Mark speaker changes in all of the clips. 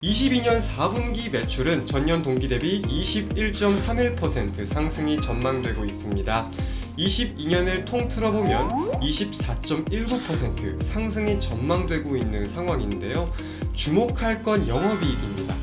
Speaker 1: 22년 4분기 매출은 전년 동기 대비 21.31% 상승이 전망되고 있습니다. 22년을 통틀어 보면 24.19% 상승이 전망되고 있는 상황인데요. 주목할 건 영업이익입니다.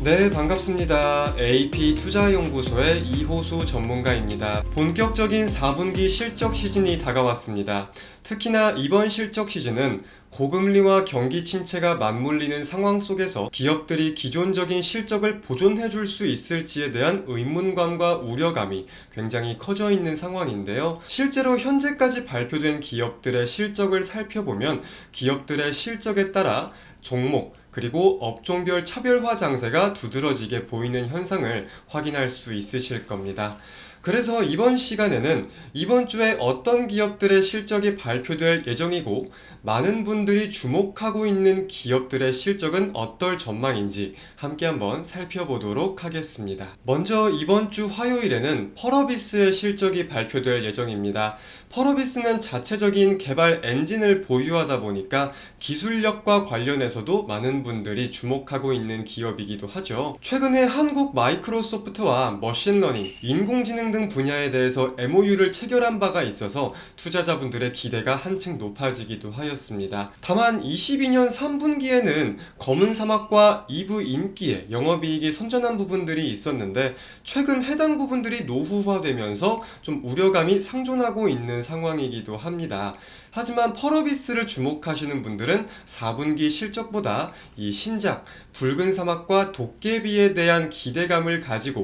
Speaker 1: 네, 반갑습니다. AP투자연구소의 이호수 전문가입니다. 본격적인 4분기 실적 시즌이 다가왔습니다. 특히나 이번 실적 시즌은 고금리와 경기 침체가 맞물리는 상황 속에서 기업들이 기존적인 실적을 보존해줄 수 있을지에 대한 의문감과 우려감이 굉장히 커져 있는 상황인데요. 실제로 현재까지 발표된 기업들의 실적을 살펴보면 기업들의 실적에 따라 종목 그리고 업종별 차별화 장세가 두드러지게 보이는 현상을 확인할 수 있으실 겁니다. 그래서 이번 시간에는 이번 주에 어떤 기업들의 실적이 발표될 예정이고 많은 분들이 주목하고 있는 기업들의 실적은 어떨 전망인지 함께 한번 살펴보도록 하겠습니다. 먼저 이번 주 화요일에는 펄어비스의 실적이 발표될 예정입니다. 펄어비스는 자체적인 개발 엔진을 보유하다 보니까 기술력과 관련해서도 많은 분들이 주목하고 있는 기업이기도 하죠. 최근에 한국 마이크로소프트와 머신러닝, 인공지능 등 분야에 대해서 MOU를 체결한 바가 있어서 투자자분들의 기대가 한층 높아지기도 하였습니다. 다만 22년 3분기에는 검은 사막과 이브 인기에 영업이익이 선전한 부분들이 있었는데 최근 해당 부분들이 노후화되면서 좀 우려감이 상존하고 있는 상황이기도 합니다. 하지만 펄어비스를 주목하시는 분들은 4분기 실적보다 이 신작, 붉은 사막과 도깨비에 대한 기대감을 가지고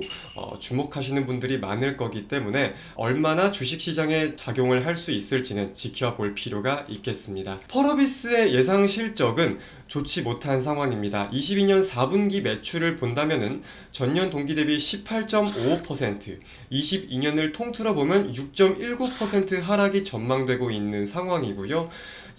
Speaker 1: 주목하시는 분들이 많을 거기 때문에 얼마나 주식시장에 작용을 할 수 있을지는 지켜볼 필요가 있겠습니다. 펄어비스의 예상 실적은 좋지 못한 상황입니다. 22년 4분기 매출을 본다면은 전년 동기 대비 18.55%, 22년을 통틀어 보면 6.19% 하락이 전망되고 있는 상황이고요.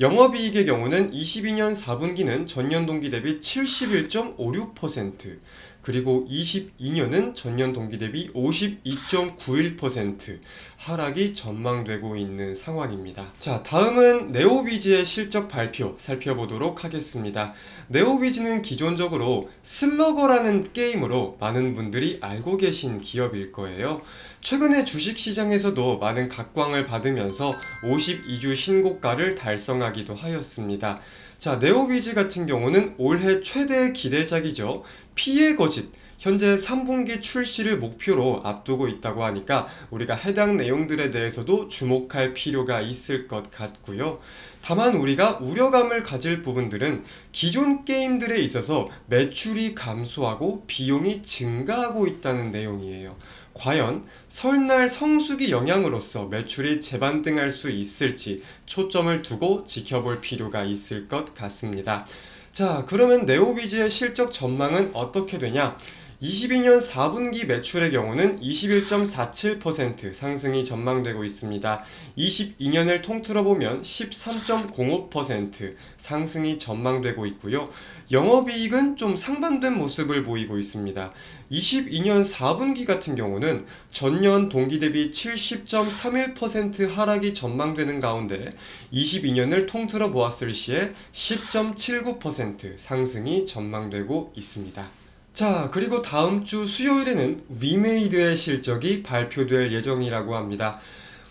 Speaker 1: 영업이익의 경우는 22년 4분기는 전년 동기 대비 71.56%, 그리고 22년은 전년 동기 대비 52.91% 하락이 전망되고 있는 상황입니다. 자, 다음은 네오위즈의 실적 발표 살펴보도록 하겠습니다. 네오위즈는 기존적으로 슬러거라는 게임으로 많은 분들이 알고 계신 기업일 거예요. 최근에 주식시장에서도 많은 각광을 받으면서 52주 신고가를 달성하기도 하였습니다. 자, 네오위즈 같은 경우는 올해 최대 기대작이죠. 피해 거짓, 현재 3분기 출시를 목표로 앞두고 있다고 하니까 우리가 해당 내용들에 대해서도 주목할 필요가 있을 것 같고요. 다만 우리가 우려감을 가질 부분들은 기존 게임들에 있어서 매출이 감소하고 비용이 증가하고 있다는 내용이에요. 과연 설날 성수기 영향으로서 매출이 재반등할 수 있을지 초점을 두고 지켜볼 필요가 있을 것 같습니다. 자, 그러면 네오위즈의 실적 전망은 어떻게 되냐? 22년 4분기 매출의 경우는 21.47% 상승이 전망되고 있습니다. 22년을 통틀어 보면 13.05% 상승이 전망되고 있고요. 영업이익은 좀 상반된 모습을 보이고 있습니다. 22년 4분기 같은 경우는 전년 동기 대비 70.31% 하락이 전망되는 가운데 22년을 통틀어 보았을 시에 10.79% 상승이 전망되고 있습니다. 자, 그리고 다음 주 수요일에는 위메이드의 실적이 발표될 예정이라고 합니다.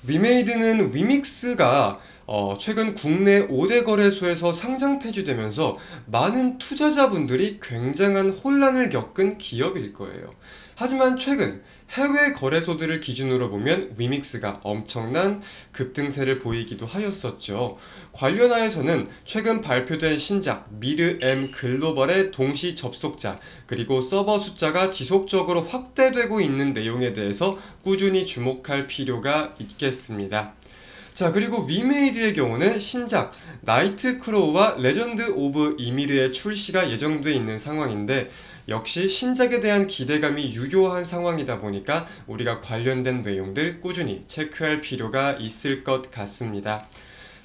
Speaker 1: 위메이드는 위믹스가 최근 국내 5대 거래소에서 상장 폐지되면서 많은 투자자분들이 굉장한 혼란을 겪은 기업일 거예요. 하지만 최근 해외 거래소들을 기준으로 보면 위믹스가 엄청난 급등세를 보이기도 하였었죠. 관련하여서는 최근 발표된 신작 미르 M 글로벌의 동시 접속자 그리고 서버 숫자가 지속적으로 확대되고 있는 내용에 대해서 꾸준히 주목할 필요가 있겠습니다. 자, 그리고 위메이드의 경우는 신작 나이트크로우와 레전드 오브 이미르의 출시가 예정돼 있는 상황인데 역시 신작에 대한 기대감이 유효한 상황이다 보니까 우리가 관련된 내용들 꾸준히 체크할 필요가 있을 것 같습니다.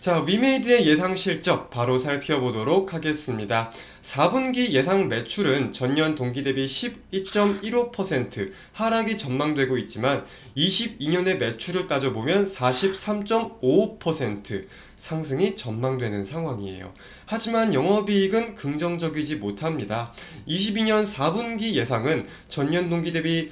Speaker 1: 자, 위메이드의 예상 실적 바로 살펴보도록 하겠습니다. 4분기 예상 매출은 전년 동기 대비 12.15% 하락이 전망되고 있지만 22년의 매출을 따져보면 43.55% 상승이 전망되는 상황이에요. 하지만 영업이익은 긍정적이지 못합니다. 22년 4분기 예상은 전년 동기 대비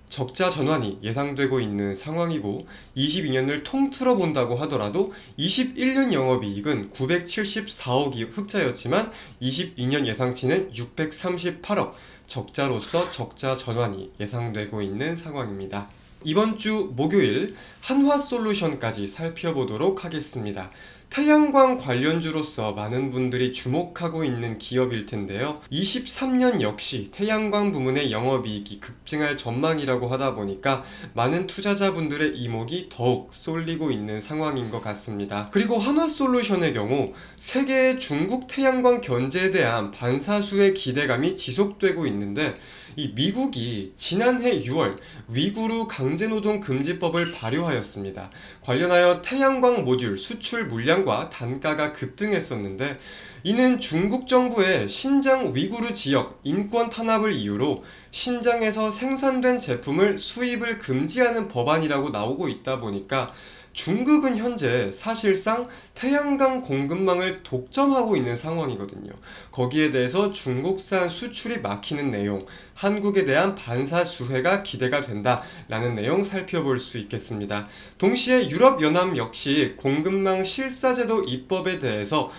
Speaker 1: 적자 전환이 예상되고 있는 상황이고 22년을 통틀어 본다고 하더라도 21년 영업이익은 974억이 흑자였지만 22년 예상치는 638억 적자로서 적자 전환이 예상되고 있는 상황입니다. 이번 주 목요일 한화솔루션까지 살펴보도록 하겠습니다. 태양광 관련주로서 많은 분들이 주목하고 있는 기업일 텐데요. 23년 역시 태양광 부문의 영업이익이 급증할 전망이라고 하다 보니까 많은 투자자분들의 이목이 더욱 쏠리고 있는 상황인 것 같습니다. 그리고 한화솔루션의 경우 세계의 중국 태양광 견제에 대한 반사수의 기대감이 지속되고 있는데 이 미국이 지난해 6월 위구르 강제노동 금지법을 발효하였습니다. 관련하여 태양광 모듈 수출 물량과 단가가 급등했었는데 이는 중국 정부의 신장 위구르 지역 인권 탄압을 이유로 신장에서 생산된 제품을 수입을 금지하는 법안이라고 나오고 있다 보니까 중국은 현재 사실상 태양광 공급망을 독점하고 있는 상황이거든요. 거기에 대해서 중국산 수출이 막히는 내용, 한국에 대한 반사 수혜가 기대가 된다라는 내용 살펴볼 수 있겠습니다. 동시에 유럽연합 역시 공급망 실사제도 입법에 대해서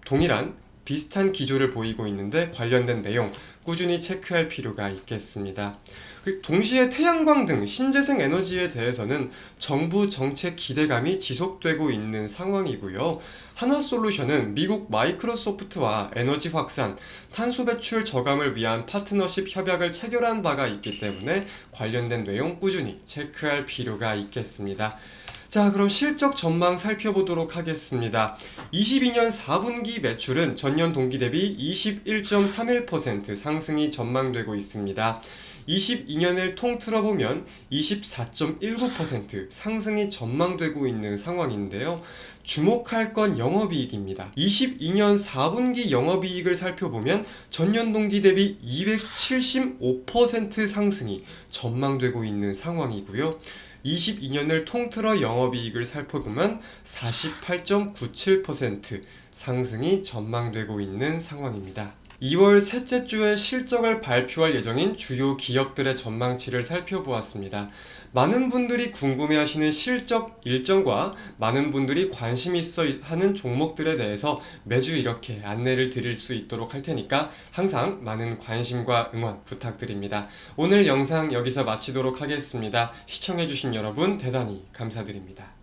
Speaker 1: 동일한 비슷한 기조를 보이고 있는데 관련된 내용 꾸준히 체크할 필요가 있겠습니다. 동시에 태양광 등 신재생 에너지에 대해서는 정부 정책 기대감이 지속되고 있는 상황이고요. 한화솔루션은 미국 마이크로소프트와 에너지 확산, 탄소 배출 저감을 위한 파트너십 협약을 체결한 바가 있기 때문에 관련된 내용 꾸준히 체크할 필요가 있겠습니다. 자, 그럼 실적 전망 살펴보도록 하겠습니다. 22년 4분기 매출은 전년 동기 대비 21.31% 상승이 전망되고 있습니다. 22년을 통틀어 보면 24.19% 상승이 전망되고 있는 상황인데요. 주목할 건 영업이익입니다. 22년 4분기 영업이익을 살펴보면 전년 동기 대비 275% 상승이 전망되고 있는 상황이고요. 22년을 통틀어 영업이익을 살펴보면 48.97% 상승이 전망되고 있는 상황입니다. 2월 셋째 주에 실적을 발표할 예정인 주요 기업들의 전망치를 살펴보았습니다. 많은 분들이 궁금해하시는 실적 일정과 많은 분들이 관심 있어 하는 종목들에 대해서 매주 이렇게 안내를 드릴 수 있도록 할 테니까 항상 많은 관심과 응원 부탁드립니다. 오늘 영상 여기서 마치도록 하겠습니다. 시청해주신 여러분 대단히 감사드립니다.